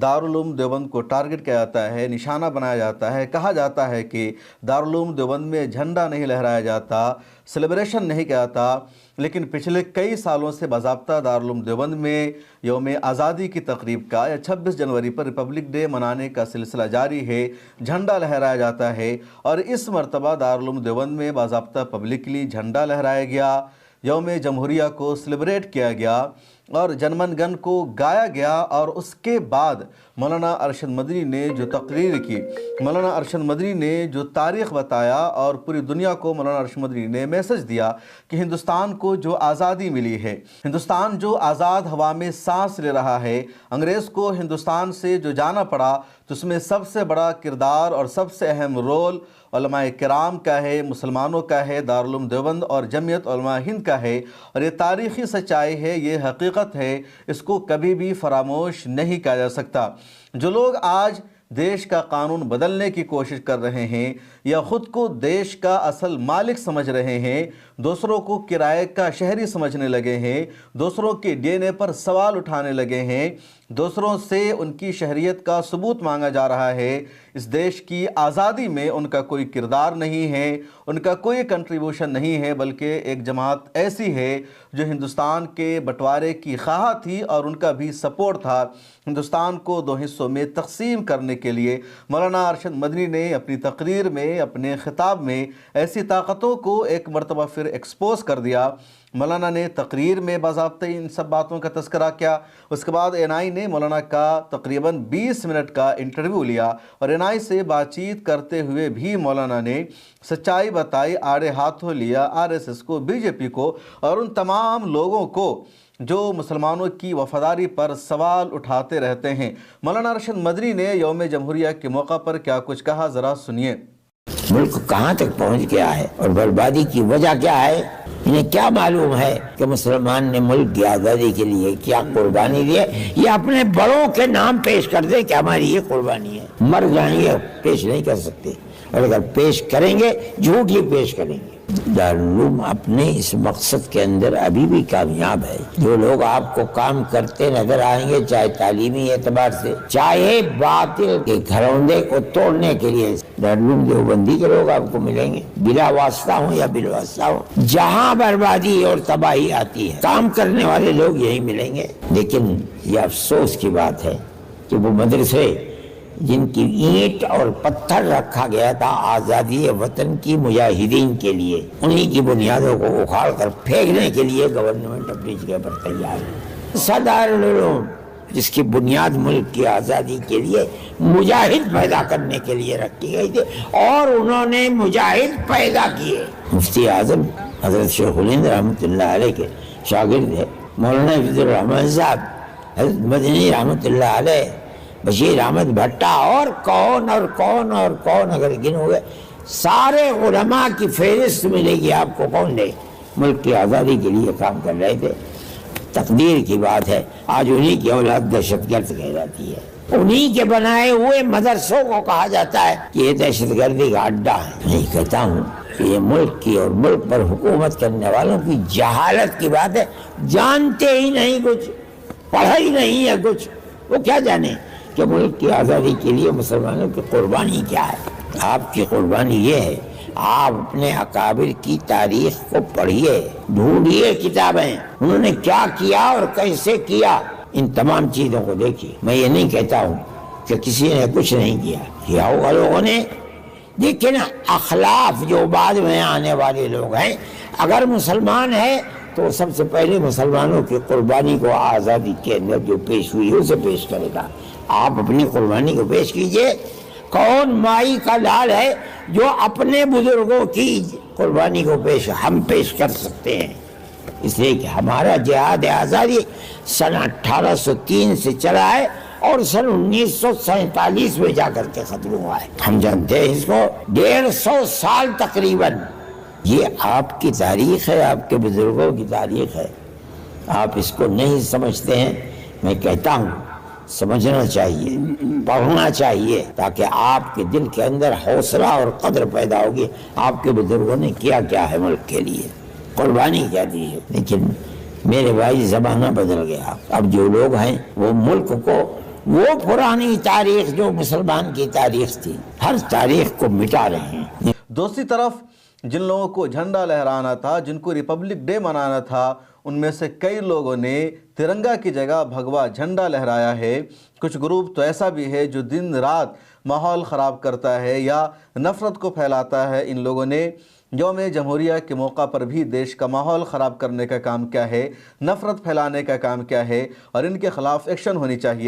دارالعلوم دیوبند کو ٹارگٹ کیا جاتا ہے، نشانہ بنایا جاتا ہے، کہا جاتا ہے کہ دارالعلوم دیوبند میں جھنڈا نہیں لہرایا جاتا، سیلیبریشن نہیں کیا جاتا، لیکن پچھلے کئی سالوں سے باضابطہ دارالعلوم دیوبند میں یوم آزادی کی تقریب کا یا 26 جنوری پر ریپبلک ڈے منانے کا سلسلہ جاری ہے، جھنڈا لہرایا جاتا ہے، اور اس مرتبہ دارالعلوم دیوبند میں باضابطہ پبلکلی جھنڈا لہرایا گیا، یوم جمہوریہ کو سیلیبریٹ کیا گیا اور جن من گن کو گایا گیا۔ اور اس کے بعد مولانا ارشد مدنی نے جو تقریر کی، مولانا ارشد مدنی نے جو تاریخ بتایا، اور پوری دنیا کو مولانا ارشد مدنی نے میسج دیا کہ ہندوستان کو جو آزادی ملی ہے، ہندوستان جو آزاد ہوا میں سانس لے رہا ہے، انگریز کو ہندوستان سے جو جانا پڑا، تو اس میں سب سے بڑا کردار اور سب سے اہم رول علماء کرام کا ہے، مسلمانوں کا ہے، دارالعلوم دیوبند اور جمعیت علماء ہند کا ہے، اور یہ تاریخی سچائی ہے، یہ حقیقت ہے، اس کو کبھی بھی فراموش نہیں کیا جا سکتا۔ جو لوگ آج دیش کا قانون بدلنے کی کوشش کر رہے ہیں یا خود کو دیش کا اصل مالک سمجھ رہے ہیں، دوسروں کو کرائے کا شہری سمجھنے لگے ہیں، دوسروں کے ڈی این اے پر سوال اٹھانے لگے ہیں، دوسروں سے ان کی شہریت کا ثبوت مانگا جا رہا ہے، اس دیش کی آزادی میں ان کا کوئی کردار نہیں ہے، ان کا کوئی کنٹریبیوشن نہیں ہے، بلکہ ایک جماعت ایسی ہے جو ہندوستان کے بٹوارے کی خواہاں تھی، اور ان کا بھی سپورٹ تھا ہندوستان کو دو حصوں میں تقسیم کرنے کے لیے۔ مولانا ارشد مدنی نے اپنی تقریر میں، اپنے خطاب میں ایسی طاقتوں کو ایک مرتبہ پھر ایکسپوز کر دیا۔ مولانا نے تقریر میں باضابطہ ان سب باتوں کا تذکرہ کیا۔ اس کے بعد این آئی نے مولانا کا تقریباً 20 منٹ کا انٹرویو لیا، اور این آئی سے بات چیت کرتے ہوئے بھی مولانا نے سچائی بتائی، آڑے ہاتھوں لیا آر ایس ایس کو، بی جے پی کو، اور ان تمام لوگوں کو جو مسلمانوں کی وفاداری پر سوال اٹھاتے رہتے ہیں۔ مولانا ارشد مدنی نے یوم جمہوریہ کے موقع پر کیا کچھ کہا، ذرا سنیے۔ ملک کہاں تک پہنچ گیا ہے اور بربادی کی وجہ کیا ہے؟ انہیں کیا معلوم ہے کہ مسلمان نے ملک کی آزادی کے لیے کیا قربانی دی ہے؟ یہ اپنے بڑوں کے نام پیش کر دے کہ ہماری یہ قربانی ہے، مر جائیں گے پیش نہیں کر سکتے، اور اگر پیش کریں گے جھوٹ ہی پیش کریں گے۔ دارالعلوم اپنے اس مقصد کے اندر ابھی بھی کامیاب ہے۔ جو لوگ آپ کو کام کرتے نظر آئیں گے، چاہے تعلیمی اعتبار سے، چاہے باطل کے گھروندے کو توڑنے کے لیے، دارالعلوم دیوبندی کے لوگ آپ کو ملیں گے، بلا واسطہ ہوں یا بالواسطہ ہوں۔ جہاں بربادی اور تباہی آتی ہے، کام کرنے والے لوگ یہی ملیں گے۔ لیکن یہ افسوس کی بات ہے کہ وہ مدرسے جن کی اینٹ اور پتھر رکھا گیا تھا آزادی وطن کی مجاہدین کے لیے، انہی کی بنیادوں کو اکھاڑ کر پھینکنے کے لیے گورنمنٹ اپنی جگہ پر تیار ہے۔ دارالعلوم جس کی بنیاد ملک کی آزادی کے لیے مجاہد پیدا کرنے کے لیے رکھی گئی تھی، اور انہوں نے مجاہد پیدا کیے۔ مفتی اعظم حضرت شیخ الہند رحمۃ اللہ علیہ کے شاگرد ہے مولانا حفیظ الرحمان صاحب، حضرت مدنی رحمۃ اللہ علیہ، بشیر احمد بھٹا، اور کون اگر گنو گے، سارے علماء کی فہرست ملے گی آپ کو، کون نے ملک کی آزادی کے لیے کام کر رہے تھے۔ تقدیر کی بات ہے آج انہی کی اولاد دہشت گرد کہہ جاتی ہے، انہی کے بنائے ہوئے مدرسوں کو کہا جاتا ہے کہ یہ دہشت گردی کا اڈا ہے۔ میں کہتا ہوں کہ یہ ملک کی اور ملک پر حکومت کرنے والوں کی جہالت کی بات ہے، جانتے ہی نہیں کچھ، پڑھا ہی نہیں ہے کچھ، وہ کیا جانے کہ ملک کی آزادی کے لیے مسلمانوں کی قربانی کیا ہے۔ آپ کی قربانی یہ ہے، آپ اپنے اکابر کی تاریخ کو پڑھیے، ڈھونڈیے کتابیں، انہوں نے کیا کیا اور کیسے کیا، ان تمام چیزوں کو دیکھیے۔ میں یہ نہیں کہتا ہوں کہ کسی نے کچھ نہیں کیا ہوگا لوگوں نے، لیکن اخلاف جو بعد میں آنے والے لوگ ہیں، اگر مسلمان ہے تو سب سے پہلے مسلمانوں کی قربانی کو آزادی کے اندر جو پیش ہوئی اسے پیش کرے گا۔ آپ اپنی قربانی کو پیش کیجئے۔ کون مائی کا لال ہے جو اپنے بزرگوں کی قربانی کو ہم پیش کر سکتے ہیں؟ اس لیے کہ ہمارا جہاد آزادی سن 1803 سے چلا ہے، اور سن 1947 میں جا کر کے ختم ہوا ہے۔ ہم جانتے ہیں اس کو 150 سال تقریباً۔ یہ آپ کی تاریخ ہے، آپ کے بزرگوں کی تاریخ ہے، آپ اس کو نہیں سمجھتے ہیں۔ میں کہتا ہوں سمجھنا چاہیے، پڑھنا چاہیے، تاکہ آپ کے دل کے اندر حوصلہ اور قدر پیدا ہوگی آپ کے بزرگوں نے کیا کیا ہے ملک کے لیے، قربانی کیا دی ہے۔ لیکن میرے بھائی زمانہ بدل گیا، اب جو لوگ ہیں وہ ملک کو وہ پرانی تاریخ جو مسلمان کی تاریخ تھی، ہر تاریخ کو مٹا رہے ہیں۔ دوسری طرف جن لوگوں کو جھنڈا لہرانا تھا، جن کو ریپبلک ڈے منانا تھا، ان میں سے کئی لوگوں نے ترنگا کی جگہ بھگوا جھنڈا لہرایا ہے۔ کچھ گروپ تو ایسا بھی ہے جو دن رات ماحول خراب کرتا ہے یا نفرت کو پھیلاتا ہے۔ ان لوگوں نے یوم جمہوریہ کے موقع پر بھی دیش کا ماحول خراب کرنے کا کام کیا ہے، نفرت پھیلانے کا کام کیا ہے، اور ان کے خلاف ایکشن ہونی چاہیے۔